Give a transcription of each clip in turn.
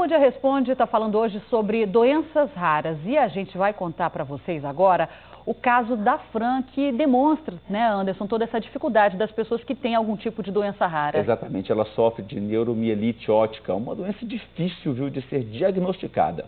Bom Dia Responde está falando hoje sobre doenças raras e a gente vai contar para vocês agora o caso da Fran, que demonstra, né, Anderson, toda essa dificuldade das pessoas que têm algum tipo de doença rara. Exatamente, ela sofre de neuromielite óptica, uma doença difícil, viu, de ser diagnosticada.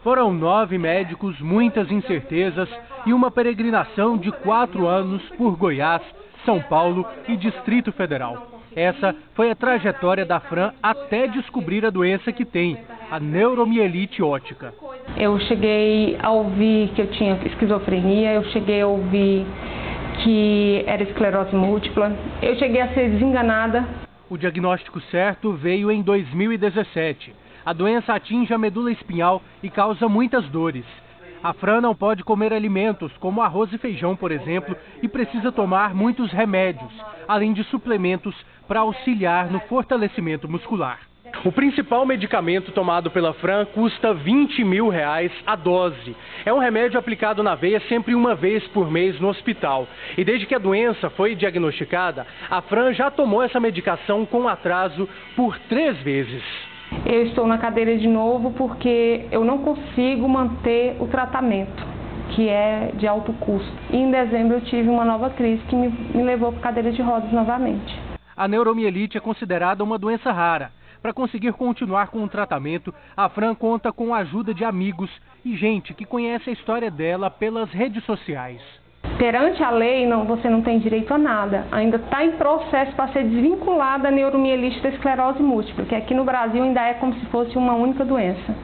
Foram 9 médicos, muitas incertezas e uma peregrinação de 4 anos por Goiás, São Paulo e Distrito Federal. Essa foi a trajetória da Fran até descobrir a doença que tem, a neuromielite óptica. Eu cheguei a ouvir que eu tinha esquizofrenia, eu cheguei a ouvir que era esclerose múltipla, eu cheguei a ser desenganada. O diagnóstico certo veio em 2017. A doença atinge a medula espinhal e causa muitas dores. A Fran não pode comer alimentos como arroz e feijão, por exemplo, e precisa tomar muitos remédios, além de suplementos para auxiliar no fortalecimento muscular. O principal medicamento tomado pela Fran custa R$20 mil a dose. É um remédio aplicado na veia sempre uma vez por mês no hospital. E desde que a doença foi diagnosticada, a Fran já tomou essa medicação com atraso por 3 vezes. Eu estou na cadeira de novo porque eu não consigo manter o tratamento, que é de alto custo. E em dezembro eu tive uma nova crise que me levou para a cadeira de rodas novamente. A neuromielite é considerada uma doença rara. Para conseguir continuar com o tratamento, a Fran conta com a ajuda de amigos e gente que conhece a história dela pelas redes sociais. Perante a lei, você não tem direito a nada. Ainda está em processo para ser desvinculada a neuromielite da esclerose múltipla, que aqui no Brasil ainda é como se fosse uma única doença.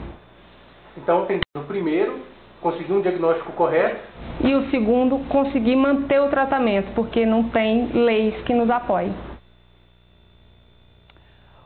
Então, tem o primeiro, conseguir um diagnóstico correto. E o segundo, conseguir manter o tratamento, porque não tem leis que nos apoiem.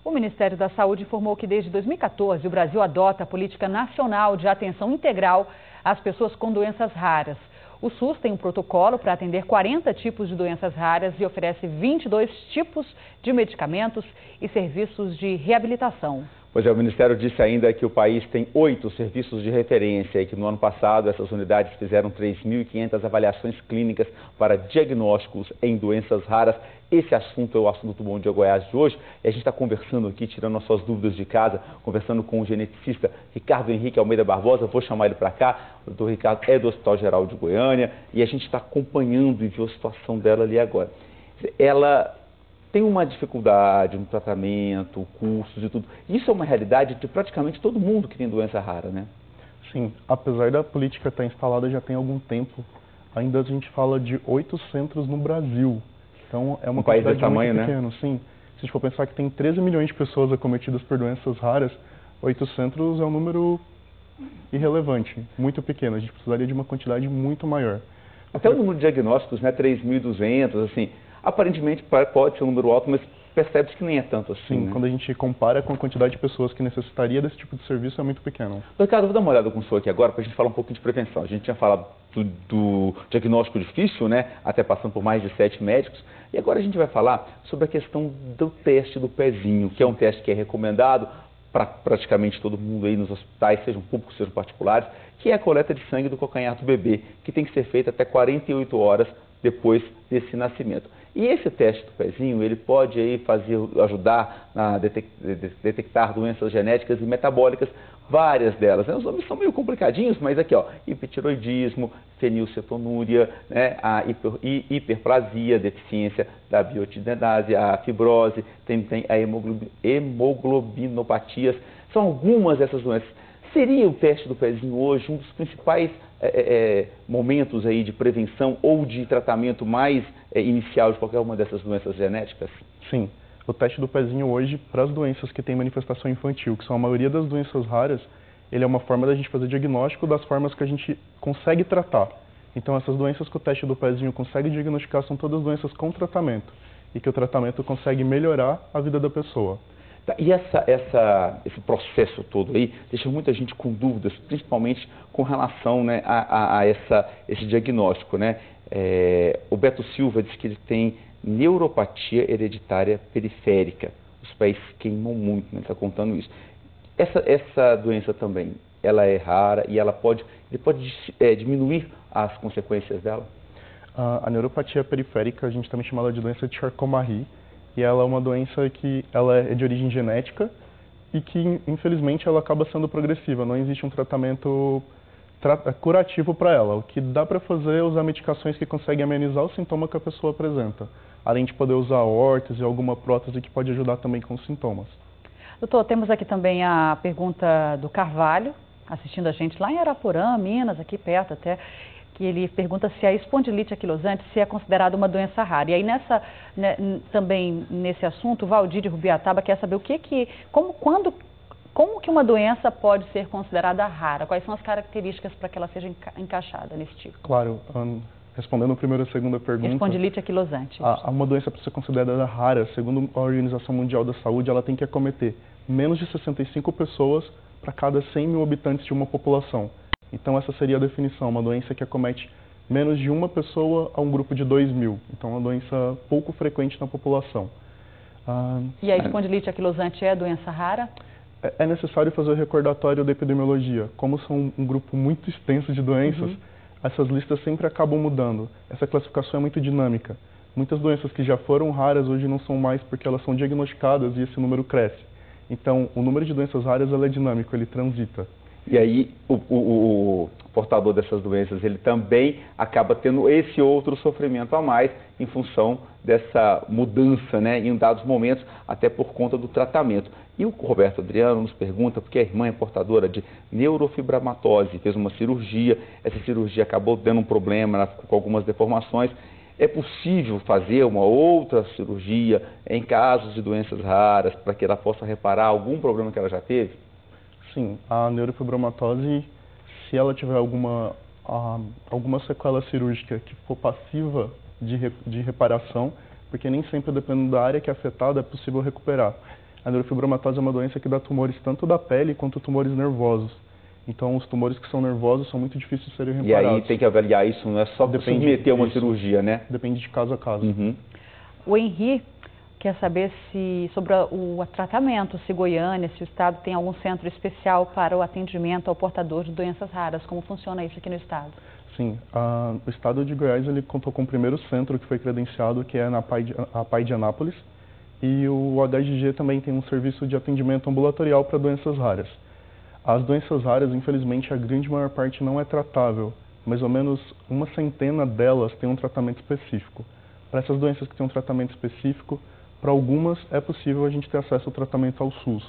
O Ministério da Saúde informou que desde 2014 o Brasil adota a Política Nacional de Atenção Integral às pessoas com doenças raras. O SUS tem um protocolo para atender 40 tipos de doenças raras e oferece 22 tipos de medicamentos e serviços de reabilitação. Pois é, o Ministério disse ainda que o país tem 8 serviços de referência e que no ano passado essas unidades fizeram 3.500 avaliações clínicas para diagnósticos em doenças raras. Esse assunto é o assunto do Bom Dia Goiás de hoje e a gente está conversando aqui, tirando as suas dúvidas de casa, conversando com o geneticista Ricardo Henrique Almeida Barbosa. Vou chamar ele para cá. O doutor Ricardo é do Hospital Geral de Goiânia e a gente está acompanhando e viu a situação dela ali agora. Ela tem uma dificuldade no tratamento, custos e tudo. Isso é uma realidade de praticamente todo mundo que tem doença rara, né? Sim, apesar da política estar instalada já tem algum tempo, ainda a gente fala de 8 centros no Brasil. Então é uma país desse tamanho, muito pequena, né? Sim. Se a gente for pensar que tem 13 milhões de pessoas acometidas por doenças raras, 8 centros é um número irrelevante, muito pequeno. A gente precisaria de uma quantidade muito maior. Até o número de diagnósticos, né, 3.200, assim, aparentemente pode ser um número alto, mas percebe-se que nem é tanto assim. Sim, né? Quando a gente compara com a quantidade de pessoas que necessitaria desse tipo de serviço, é muito pequeno. Ricardo, vou dar uma olhada com o senhor aqui agora para a gente falar um pouquinho de prevenção. A gente tinha falado do diagnóstico difícil, né, até passando por mais de 7 médicos, e agora a gente vai falar sobre a questão do teste do pezinho, que é um teste que é recomendado para praticamente todo mundo aí nos hospitais, sejam públicos, sejam particulares, que é a coleta de sangue do calcanhar do bebê, que tem que ser feita até 48 horas depois desse nascimento. E esse teste do pezinho, ele pode aí ajudar a detectar doenças genéticas e metabólicas, várias delas, né? Os nomes são meio complicadinhos, mas aqui, ó, hipertiroidismo, fenilcetonúria, né? A hiperplasia, deficiência da biotidenase, a fibrose, tem a hemoglobinopatias, são algumas dessas doenças. Seria o teste do pezinho hoje um dos principais momentos aí de prevenção ou de tratamento mais inicial de qualquer uma dessas doenças genéticas? Sim. O teste do pezinho hoje, para as doenças que têm manifestação infantil, que são a maioria das doenças raras, ele é uma forma da gente fazer diagnóstico das formas que a gente consegue tratar. Então, essas doenças que o teste do pezinho consegue diagnosticar são todas doenças com tratamento e que o tratamento consegue melhorar a vida da pessoa. E esse processo todo aí deixa muita gente com dúvidas, principalmente com relação, né, a esse diagnóstico, né? O Beto Silva diz que ele tem neuropatia hereditária periférica. Os pés queimam muito, né? Ele está contando isso. Essa doença também, ela é rara e ele pode diminuir as consequências dela? A neuropatia periférica, a gente também chama ela de doença de Charcot-Marie, e ela é uma doença que ela é de origem genética e que, infelizmente, ela acaba sendo progressiva. Não existe um tratamento curativo para ela. O que dá para fazer é usar medicações que conseguem amenizar o sintoma que a pessoa apresenta, além de poder usar órtese e alguma prótese que pode ajudar também com os sintomas. Doutor, temos aqui também a pergunta do Carvalho, assistindo a gente lá em Araporã, Minas, aqui perto até, que ele pergunta se a espondilite anquilosante se é considerada uma doença rara. E aí também nesse assunto, o Valdir de Rubiataba quer saber como que uma doença pode ser considerada rara? Quais são as características para que ela seja encaixada nesse tipo? Claro, respondendo a primeira e a segunda pergunta... Espondilite anquilosante. Uma doença para ser considerada rara, segundo a Organização Mundial da Saúde, ela tem que acometer menos de 65 pessoas para cada 100 mil habitantes de uma população. Então essa seria a definição, uma doença que acomete menos de uma pessoa a um grupo de 2.000. Então é uma doença pouco frequente na população. E a espondilite anquilosante é doença rara? É necessário fazer o recordatório da epidemiologia. Como são um grupo muito extenso de doenças, essas listas sempre acabam mudando. Essa classificação é muito dinâmica. Muitas doenças que já foram raras hoje não são mais porque elas são diagnosticadas e esse número cresce. Então, o número de doenças raras é dinâmico, ele transita. E aí, o portador dessas doenças, ele também acaba tendo esse outro sofrimento a mais em função dessa mudança, né, em dados momentos, até por conta do tratamento. E o Roberto Adriano nos pergunta, porque a irmã é portadora de neurofibromatose, fez uma cirurgia, essa cirurgia acabou tendo um problema com algumas deformações. É possível fazer uma outra cirurgia em casos de doenças raras para que ela possa reparar algum problema que ela já teve? Sim, a neurofibromatose, se ela tiver alguma sequela cirúrgica que for passiva de reparação, porque nem sempre, dependendo da área que é afetada, é possível recuperar. A neurofibromatose é uma doença que dá tumores tanto da pele quanto tumores nervosos. Então, os tumores que são nervosos são muito difíceis de serem reparados. E aí tem que avaliar isso, não é só submeter uma cirurgia, né? Depende de caso a caso. O Henri quer saber sobre o tratamento, se Goiânia, se o Estado tem algum centro especial para o atendimento ao portador de doenças raras. Como funciona isso aqui no Estado? Sim, o Estado de Goiás ele contou com o primeiro centro que foi credenciado, que é a PAI de Anápolis. E o HGG também tem um serviço de atendimento ambulatorial para doenças raras. As doenças raras, infelizmente, a grande maior parte não é tratável. Mais ou menos uma centena delas tem um tratamento específico. Para essas doenças que têm um tratamento específico, para algumas é possível a gente ter acesso ao tratamento ao SUS.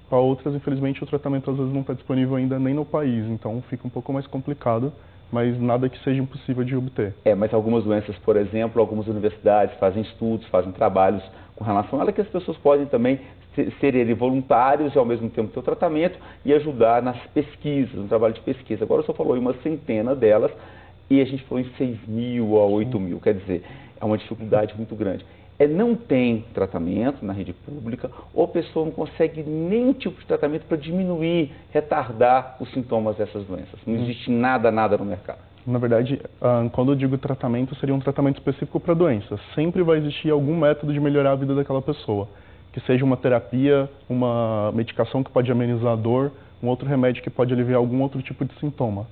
Para outras, infelizmente, o tratamento às vezes não está disponível ainda nem no país, então fica um pouco mais complicado, mas nada que seja impossível de obter. Mas algumas doenças, por exemplo, algumas universidades fazem estudos, fazem trabalhos com relação a ela, que as pessoas podem também serem voluntários e ao mesmo tempo ter o tratamento e ajudar nas pesquisas, no trabalho de pesquisa. Agora o senhor falou em uma centena delas e a gente falou em 6.000 a 8.000, quer dizer, é uma dificuldade muito grande. Não tem tratamento na rede pública, ou a pessoa não consegue nenhum tipo de tratamento para diminuir, retardar os sintomas dessas doenças. Não existe nada no mercado. Na verdade, quando eu digo tratamento, seria um tratamento específico para doenças. Sempre vai existir algum método de melhorar a vida daquela pessoa. Que seja uma terapia, uma medicação que pode amenizar a dor, um outro remédio que pode aliviar algum outro tipo de sintoma.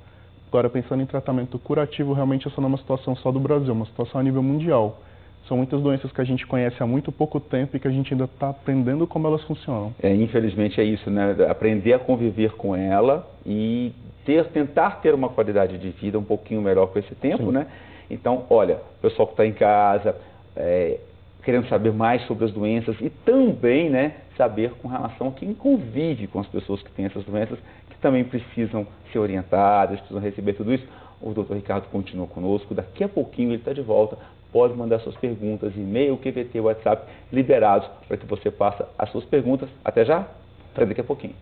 Agora, pensando em tratamento curativo, realmente essa não é uma situação só do Brasil, é uma situação a nível mundial. São muitas doenças que a gente conhece há muito pouco tempo e que a gente ainda está aprendendo como elas funcionam. Infelizmente é isso, né? Aprender a conviver com ela e tentar ter uma qualidade de vida um pouquinho melhor com esse tempo, Sim. né? Então, olha, o pessoal que está em casa, querendo saber mais sobre as doenças e também, né, saber com relação a quem convive com as pessoas que têm essas doenças, que também precisam ser orientadas, precisam receber tudo isso. O Dr. Ricardo continua conosco, daqui a pouquinho ele está de volta. Pode mandar suas perguntas, e-mail, QVT, WhatsApp, liberados para que você faça as suas perguntas. Até já, até daqui a pouquinho.